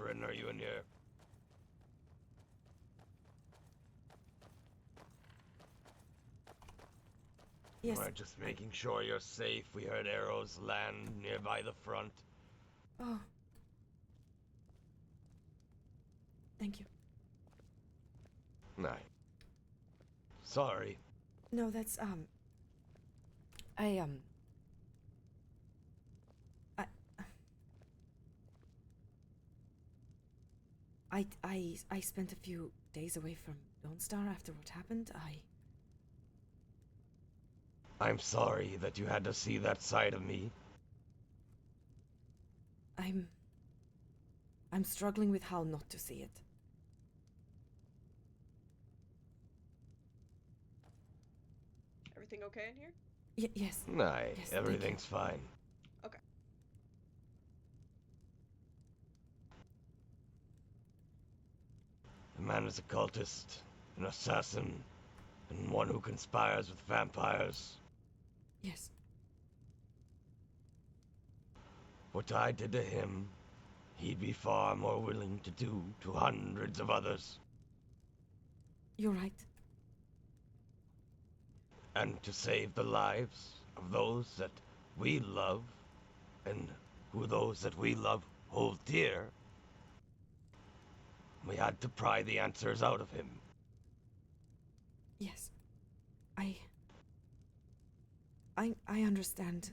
Bryn, are you in here? Yes. We're just making sure you're safe. We heard arrows land nearby the front. Oh. Thank you. Nah. Sorry. No, that's, I spent a few days away from Dawnstar after what happened. I'm sorry that you had to see that side of me. I'm struggling with how not to see it. Everything okay in here? Yes. Nah, Yes, everything's fine. Okay. The man is a cultist, an assassin, and one who conspires with vampires. Yes. What I did to him, he'd be far more willing to do to hundreds of others. You're right. And to save the lives of those that we love, and who those that we love hold dear, we had to pry the answers out of him. Yes. I understand.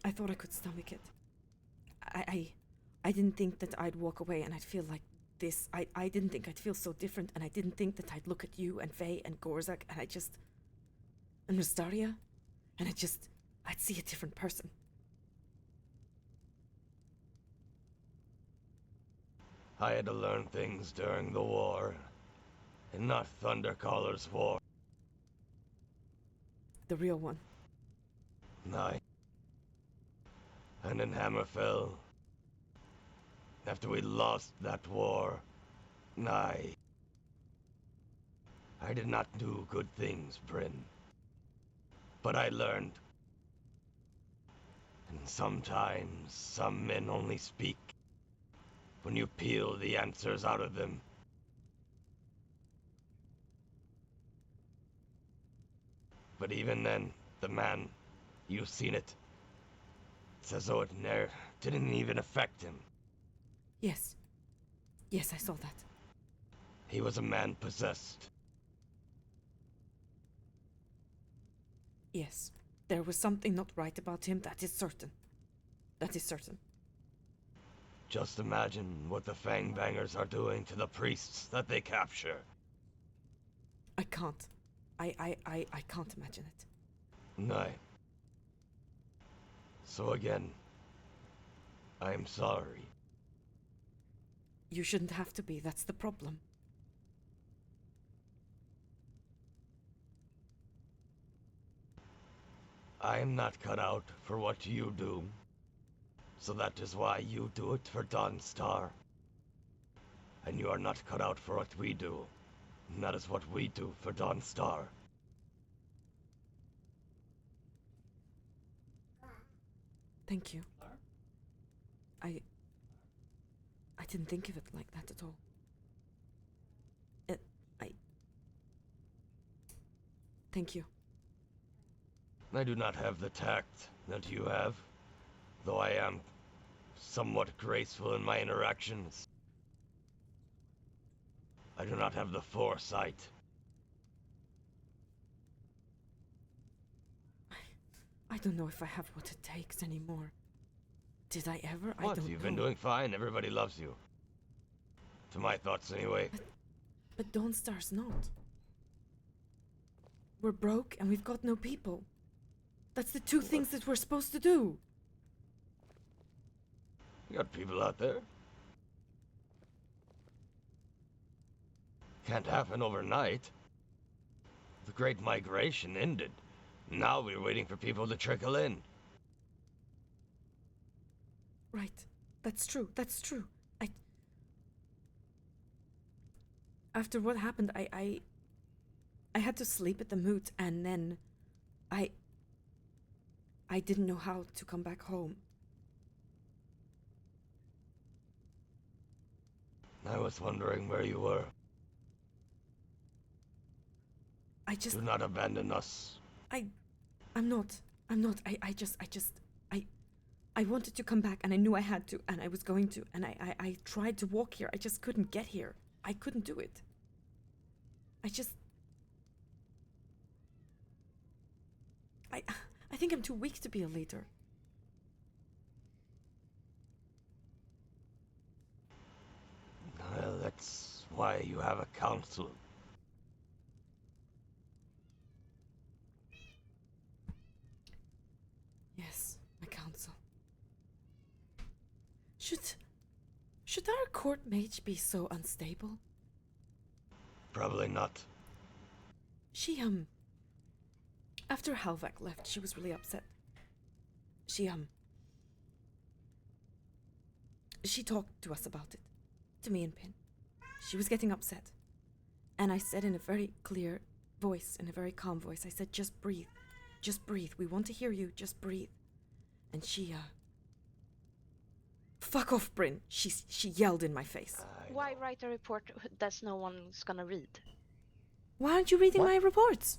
I thought I could stomach it. I didn't think that I'd walk away and I'd feel like this. I didn't think I'd feel so different, and I didn't think that I'd look at you and Faye and Gorzak and and Rastaria, and I'd see a different person. I had to learn things during the war, and not Thundercaller's war. The real one. Aye. And in Hammerfell, after we lost that war, I did not do good things, Bryn. But I learned. And sometimes some men only speak when you peel the answers out of them. But even then, the man, you've seen it. It's as though it didn't even affect him. Yes. Yes, I saw that. He was a man possessed. Yes. There was something not right about him, that is certain. That is certain. Just imagine what the Fangbangers are doing to the priests that they capture. I can't. I can't imagine it. No. So again, I'm sorry. You shouldn't have to be, that's the problem. I am not cut out for what you do. So that is why you do it for Dawnstar. And you are not cut out for what we do. And that is what we do for Dawnstar. Thank you. I didn't think of it like that at all. Thank you. I do not have the tact that you have, though I am somewhat graceful in my interactions. I do not have the foresight. I don't know if I have what it takes anymore. Did I ever? I What? don't know. You've been doing fine. Everybody loves you. To my thoughts, anyway. But Dawnstar's not. We're broke and we've got no people. That's the two things that we're supposed to do. You got people out there. Can't happen overnight. The Great Migration ended. Now we're waiting for people to trickle in. Right. That's true. That's true. After what happened, I had to sleep at the moot, and then I I didn't know how to come back home. I was wondering where you were. Do not abandon us. I'm not. I wanted to come back and I knew I had to and I was going to and I tried to walk here. I just couldn't get here. I couldn't do it. I think I'm too weak to be a leader. Well, that's why you have a council. Yes, a council. Should our court mage be so unstable? Probably not. She, after Halvak left, she was really upset. She talked to us about it. To me and Pin. She was getting upset. And I said in a very clear voice, in a very calm voice, I said, just breathe. Just breathe. We want to hear you. Just breathe. And she, fuck off, Bryn. She yelled in my face. Why write a report that no one's gonna read? Why aren't you reading my reports?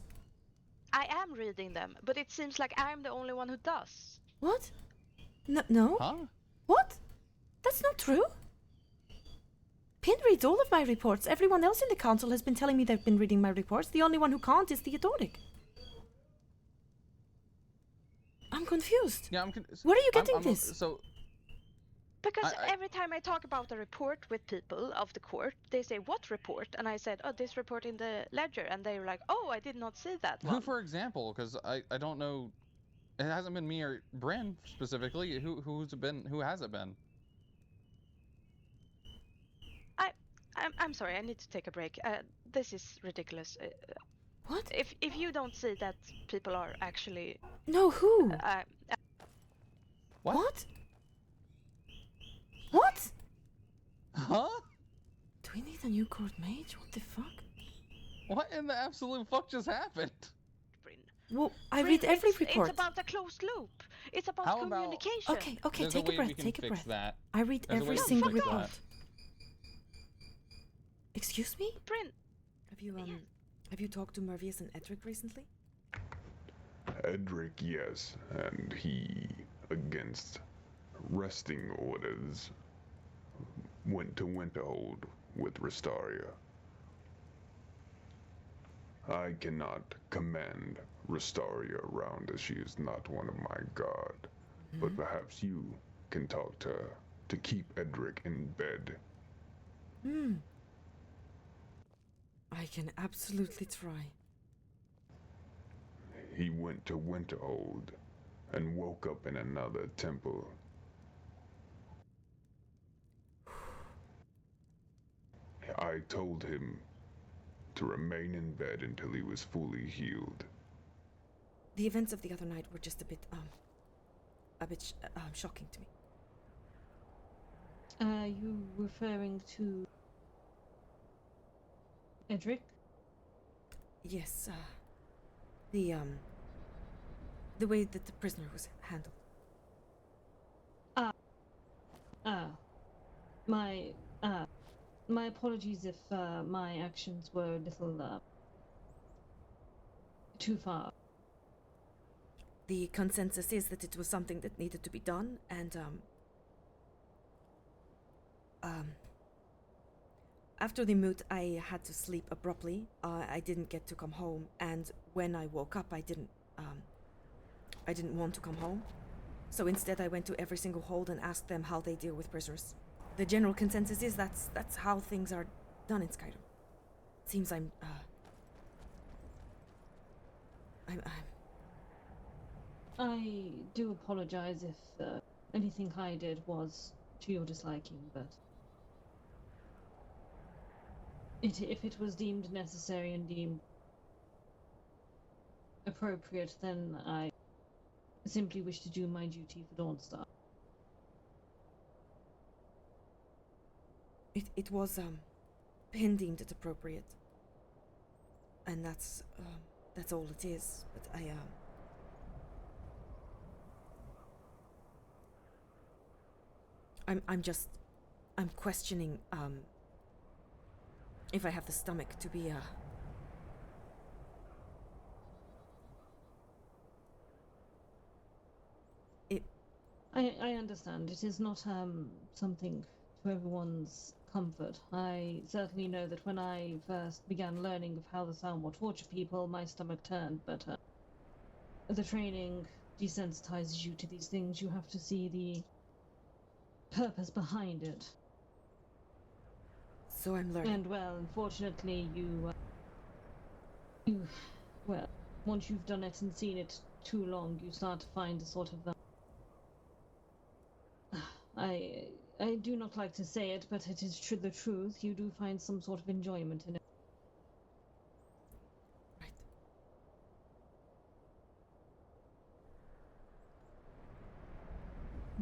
I am reading them, but it seems like I'm the only one who does. What? No? Huh? What? That's not true. Pin reads all of my reports. Everyone else in the council has been telling me they've been reading my reports. The only one who can't is Theodoric. I'm confused. Yeah, Where are you getting this? Because every time I talk about a report with people of the court, they say, what report? And I said, oh, this report in the ledger. And they were like, oh, I did not see that one. Who, for example? Because I don't know. It hasn't been me or Bryn specifically. Who has it been? I'm sorry, I need to take a break. This is ridiculous. What? If you don't see that people are actually... No, who? What? What? What? Huh? Do we need a new court mage? What the fuck? What in the absolute fuck just happened? Bryn. Well, I read every report. It's about a closed loop. It's about communication. Okay, take a breath, take a breath. That. I read every single report. Excuse me? Bryn. Have you talked to Mervius and Edric recently? Edric, yes, and he, against resting orders, went to Winterhold with Restaria. I cannot command Restaria around as she is not one of my guard, but perhaps you can talk to her to keep Edric in bed. I can absolutely try. He went to Winterhold and woke up in another temple. I told him to remain in bed until he was fully healed. The events of the other night were just a bit shocking to me. Are you referring to Edric? Yes, the way that the prisoner was handled. My apologies if my actions were a little too far. The consensus is that it was something that needed to be done, and after the moot, I had to sleep abruptly. I didn't get to come home, and when I woke up, I didn't want to come home. So instead, I went to every single hold and asked them how they deal with prisoners. The general consensus is that's how things are done in Skyrim. It seems I do apologize if anything I did was to your disliking, but if it was deemed necessary and deemed appropriate, then I simply wish to do my duty for Dawnstar. It was Pin deemed it appropriate, and that's all it is. But I'm questioning, if I have the stomach to be, I understand. It is not something to everyone's comfort. I certainly know that when I first began learning of how the Thalmor torture people, my stomach turned, but the training desensitizes you to these things. You have to see the purpose behind it. So I'm learning. And well, unfortunately, well, once you've done it and seen it too long, you start to find a sort of I do not like to say it, but it is the truth. You do find some sort of enjoyment in it. Right.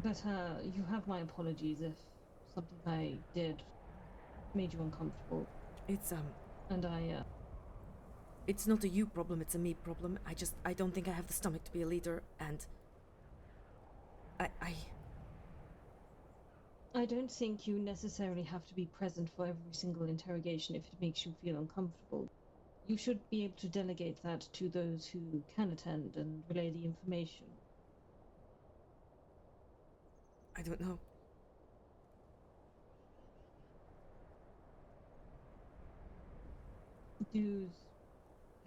But you have my apologies if something I did made you uncomfortable. It's And it's not a you problem, it's a me problem. I don't think I have the stomach to be a leader, and I don't think you necessarily have to be present for every single interrogation if it makes you feel uncomfortable. You should be able to delegate that to those who can attend and relay the information. I don't know.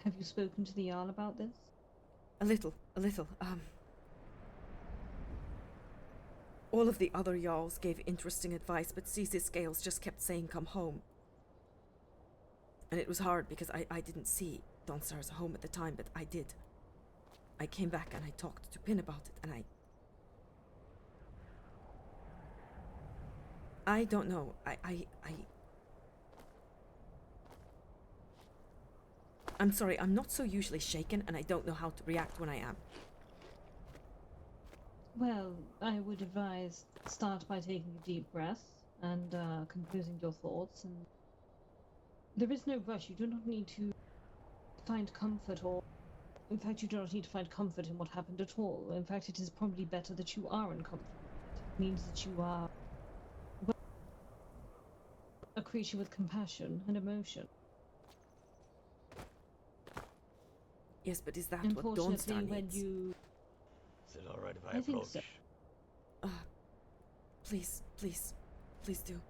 Have you spoken to the Jarl about this? A little. All of the other Jarls gave interesting advice, but Cece's Scales just kept saying come home. And it was hard because I didn't see Dawnstar as a home at the time, but I did. I came back and I talked to Pin about it, and I don't know. I'm sorry, I'm not so usually shaken, and I don't know how to react when I am. Well, I would advise start by taking a deep breath and composing your thoughts. And there is no rush. You do not need to find comfort, or in fact, you do not need to find comfort in what happened at all. In fact, it is probably better that you are uncomfortable. It means that you are a creature with compassion and emotion. Yes, but is that what Dawnstar needs? Is it alright if I approach? Think so. Please do.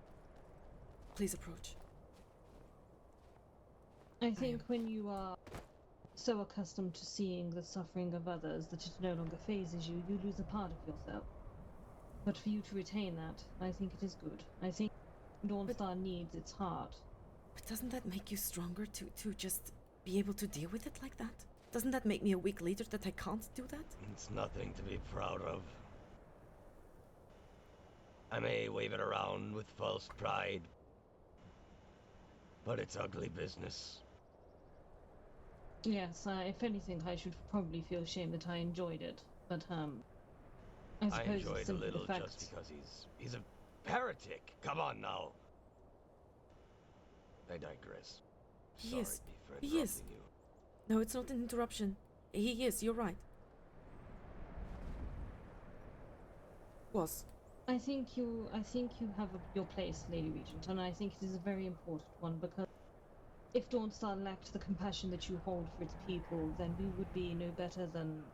Please approach. I think when you are so accustomed to seeing the suffering of others that it no longer phases you, you lose a part of yourself. But for you to retain that, I think it is good. I think Dawnstar needs its heart. But doesn't that make you stronger to just be able to deal with it like that? Doesn't that make me a weak leader that I can't do that? It's nothing to be proud of. I may wave it around with false pride, but it's ugly business. Yes, if anything, I should probably feel shame that I enjoyed it. But I suppose I enjoyed it's a simply little the fact... just because he's a heretic. Come on now. I digress. He Sorry is. for He interrupting is. you. No, it's not an interruption. He is, you're right. Was. I think you have your place, Lady Regent, and I think it is a very important one, because if Dawnstar lacked the compassion that you hold for its people, then we would be no better than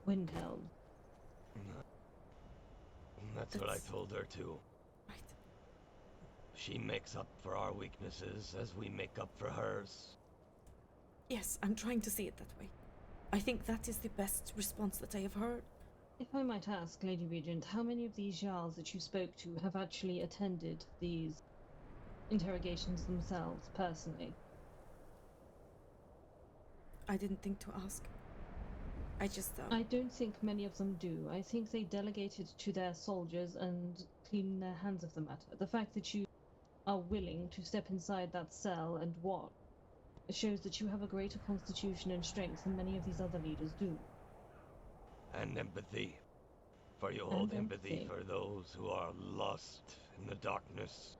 Windhelm. That's what I told her too. Right. She makes up for our weaknesses as we make up for hers. Yes, I'm trying to see it that way. I think that is the best response that I have heard. If I might ask, Lady Regent, how many of these Jarls that you spoke to have actually attended these interrogations themselves, personally? I didn't think to ask. I just, I don't think many of them do. I think they delegate it to their soldiers and clean their hands of the matter. The fact that you are willing to step inside that cell and watch, it shows that you have a greater constitution and strength than many of these other leaders do. And empathy. For you hold empathy for those who are lost in the darkness.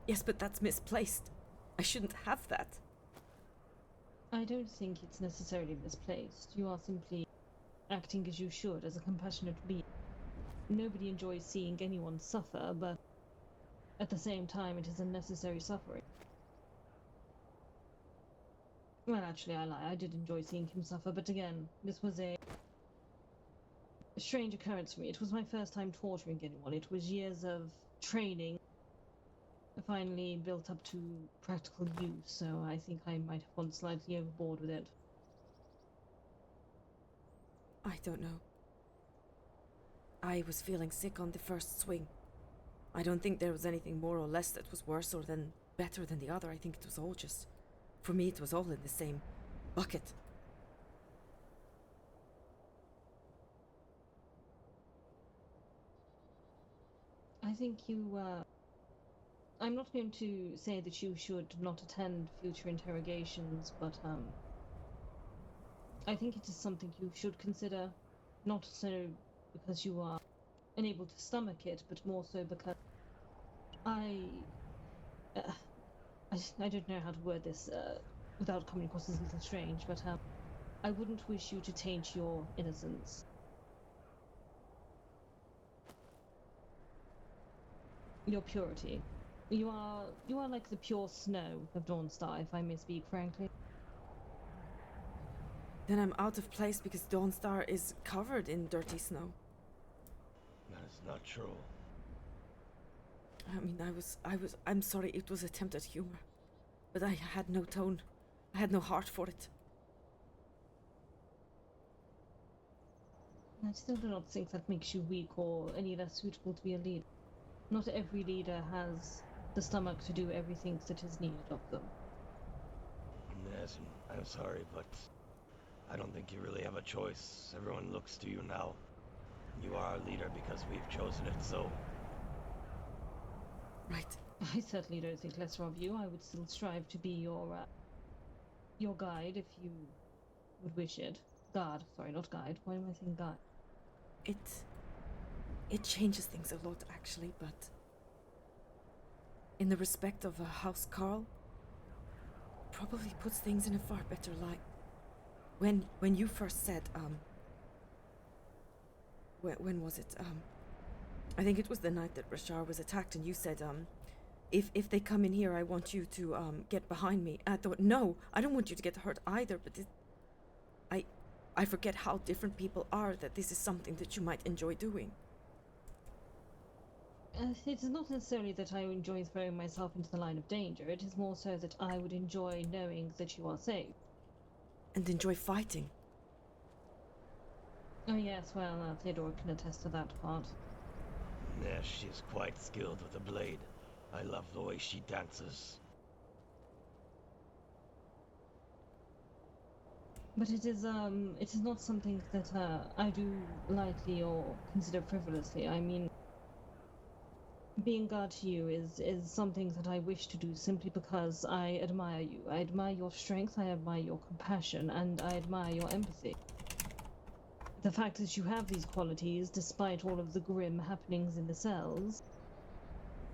Yes, but that's misplaced. I shouldn't have that. I don't think it's necessarily misplaced. You are simply acting as you should, as a compassionate being. nobody enjoys seeing anyone suffer, but at the same time it is unnecessary suffering. Well, actually, I lie. I did enjoy seeing him suffer, but again, this was a strange occurrence for me. It was my first time torturing anyone. It was years of training finally built up to practical use, so I think I might have gone slightly overboard with it. I don't know. I was feeling sick on the first swing. I don't think there was anything more or less that was worse or then better than the other. I think it was all just... For me, it was all in the same bucket. I think you, I'm not going to say that you should not attend future interrogations, but, I think it is something you should consider, not so because you are unable to stomach it, but more so because I don't know how to word this, without coming across as a little strange, but, I wouldn't wish you to taint your innocence. Your purity. You are like the pure snow of Dawnstar, if I may speak frankly. Then I'm out of place because Dawnstar is covered in dirty snow. That is not true. I mean, I'm sorry, it was attempted humor. But I had no tone. I had no heart for it. I still do not think that makes you weak or any less suitable to be a leader. Not every leader has the stomach to do everything that is needed of them. Yes, I'm sorry, but I don't think you really have a choice. Everyone looks to you now. You are our leader because we've chosen it so. Right. I certainly don't think lesser of you. I would still strive to be your guide if you would wish it. Guard, sorry, not guide. Why am I saying guide? It changes things a lot, actually, but in the respect of a House Carl, probably puts things in a far better light. When you first said, when was it? I think it was the night that Rashar was attacked, and you said, if they come in here, I want you to, get behind me. I thought, no, I don't want you to get hurt either, but I forget how different people are, that this is something that you might enjoy doing. It is not necessarily that I enjoy throwing myself into the line of danger. It is more so that I would enjoy knowing that you are safe. And enjoy fighting. Oh yes, well, Theodora can attest to that part. Yes, she's quite skilled with a blade. I love the way she dances. But it is not something that I do lightly or consider frivolously. I mean, being guard to you is something that I wish to do simply because I admire you. I admire your strength, I admire your compassion, and I admire your empathy. The fact that you have these qualities, despite all of the grim happenings in the cells,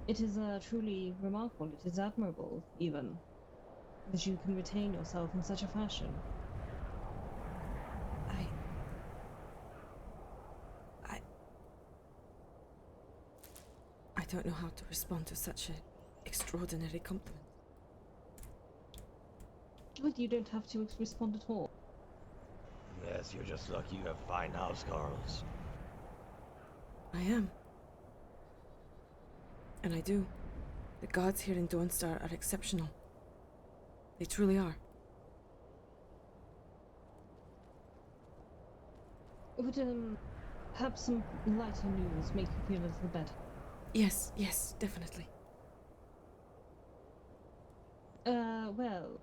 it is truly remarkable. It is admirable, even, that you can retain yourself in such a fashion. I don't know how to respond to such an extraordinary compliment. But you don't have to respond at all. Yes, you're just lucky you have fine house Carls. I am. And I do. The gods here in Dawnstar are exceptional. They truly are. Would, perhaps some lighter news make you feel a little better? Yes, definitely. Well,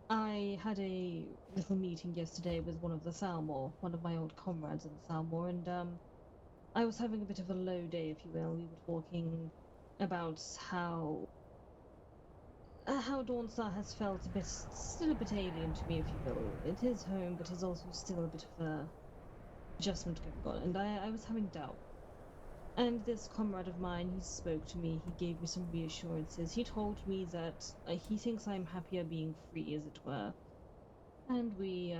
I had a little meeting yesterday with one of the Thalmor, one of my old comrades in the Thalmor, and, I was having a bit of a low day, if you will. We were talking about how Dawnstar has felt still a bit alien to me, if you will. It is home, but it's also still a bit of a adjustment going on, and I was having doubt. And this comrade of mine, he spoke to me, he gave me some reassurances. He told me that he thinks I'm happier being free, as it were. And we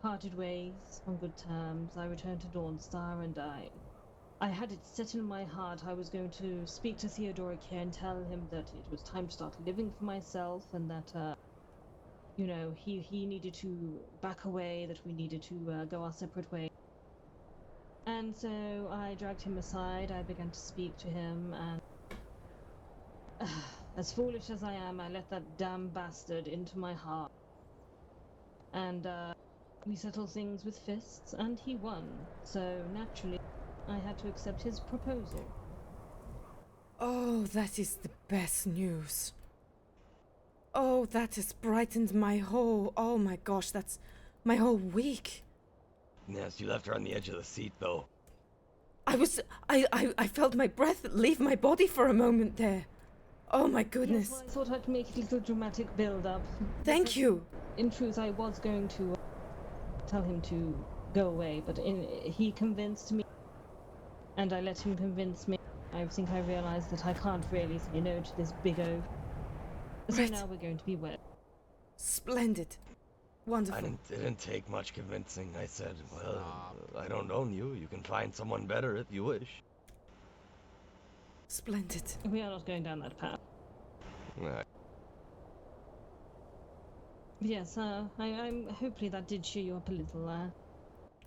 parted ways on good terms. I returned to Dawnstar, and I had it set in my heart I was going to speak to Theodoric here and tell him that it was time to start living for myself, and that, you know, he needed to back away, that we needed to go our separate ways. And so I dragged him aside, I began to speak to him, and as foolish as I am, I let that damn bastard into my heart. And we settled things with fists, and he won. So naturally, I had to accept his proposal. Oh, that is the best news. Oh, that has brightened my whole... Oh my gosh, that's my whole week. Yes, you left her on the edge of the seat, though. I felt my breath leave my body for a moment there. Oh my goodness. Yes, well, I thought I'd make a little dramatic build-up. Thank you. In truth, I was going to tell him to go away, but he convinced me, and I let him convince me. I think I realized that I can't really say no to this big oaf. So Right. now we're going to be wed. Splendid. Wonderful. It didn't take much convincing. I said, well, I don't own you. You can find someone better if you wish. Splendid. We are not going down that path. Yes, I'm hopefully that did cheer you up a little.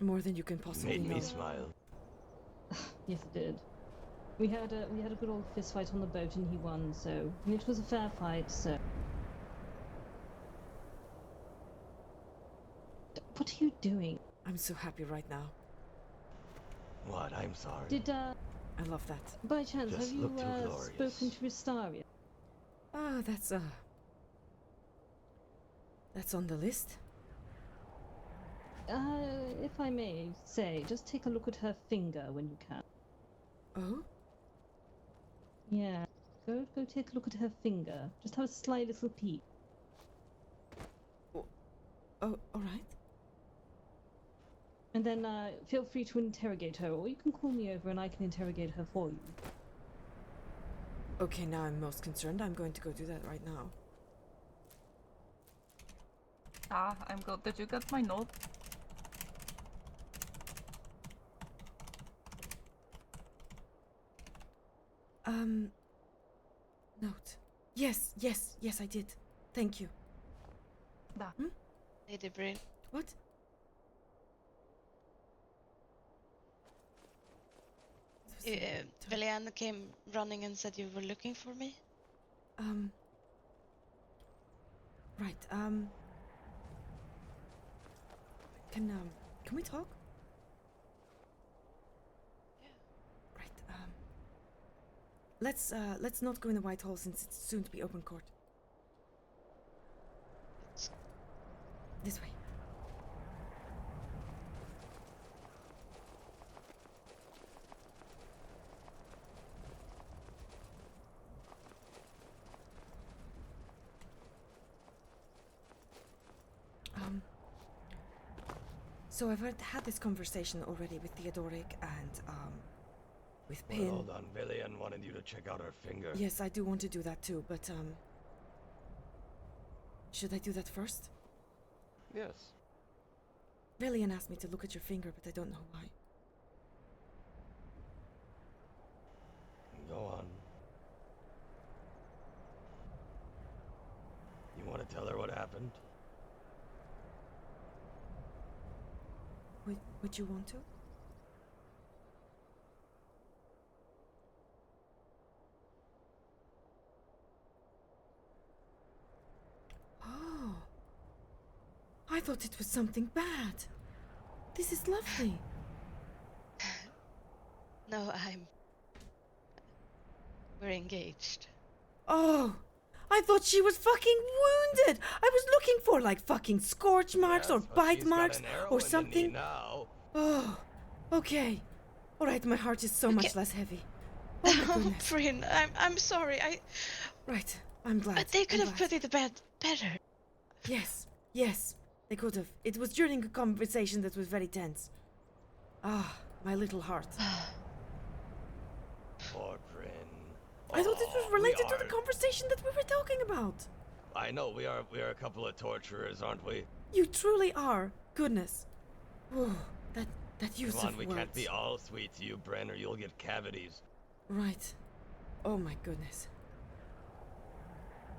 More than you can possibly Made me know. smile. Yes, it did. We had a good old fist fight on the boat, and he won. So and it was a fair fight. So what are you doing? I'm so happy right now. What? I'm sorry. Did I love that. by chance Just have you look too glorious. spoken to Ristaria? Ah, that's on the list. If I may say, just take a look at her finger when you can. Oh? Yeah, go take a look at her finger. Just have a sly little peek. Oh, all right. And then feel free to interrogate her, or you can call me over and I can interrogate her for you. Okay, now I'm most concerned. I'm going to go do that right now. I'm good. Did you get my note? Note. Yes, I did. Thank you. Da. Lady Bryn. What? Velian came running and said you were looking for me. Right, can we talk? Yeah. Right, let's not go in the White Hall since it's soon to be open court. This way. So I've had this conversation already with Theodoric and, with Well, Pin. hold on. Villian wanted you to check out her finger. Yes, I do want to do that too, but, should I do that first? Yes. Villian asked me to look at your finger, but I don't know why. Go on. You want to tell her what happened? Would you want to? Oh. I thought it was something bad. This is lovely. No, we're engaged. Oh. I thought she was fucking wounded. I was looking for like fucking scorch marks or Yes, but bite she's got marks an arrow or in the knee something. now. Oh. Okay. All right, my heart is so much Okay. less heavy. Oh my Oh, goodness. Bryn, I'm sorry. Right. I'm glad. But they could I'm have glad. put it to bed better. Yes, they could have. It was during a conversation that was very tense. Ah, my little heart. Poor Bryn. I thought it was Oh, related we to the are- conversation that we were talking about. I know, we are a couple of torturers, aren't we? You truly are. Goodness. Whew, That use Come on, of we words. can't be all sweet to you, Bryn, or you'll get cavities. Right. Oh my goodness.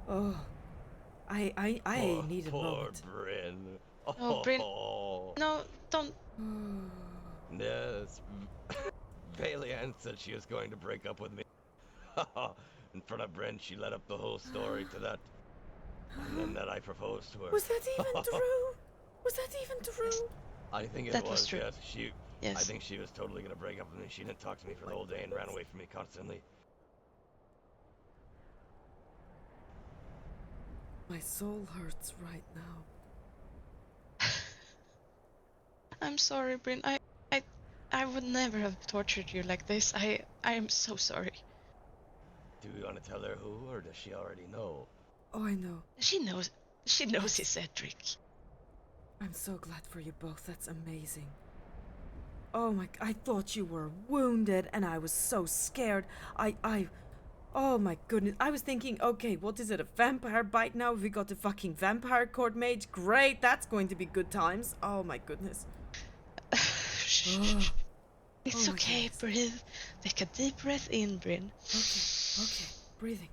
Oh. I need a Poor moment. Bryn. Oh, Bryn. No, don't. Yes. Valiant said she was going to break up with me. In front of Bryn, she led up the whole story to that. And then that I proposed to her. Was that even true? Was that even true? I think it That was was, true. yes. Yes. I think she was totally gonna break up with me. She didn't talk to me for the whole day and ran away from me constantly. My soul hurts right now. I'm sorry, Bryn. I would never have tortured you like this. I am so sorry. Do you want to tell her who, or does she already know? Oh, I know. She knows it's Edric. I'm so glad for you both. That's amazing. Oh my, I thought you were wounded and I was so scared. Oh my goodness. I was thinking, okay, what is it, a vampire bite now? We got the fucking vampire court mage. Great, that's going to be good times. Oh my goodness. Shh. It's Oh my okay, goodness. Bryn. Take a deep breath in, Bryn. Okay, breathing.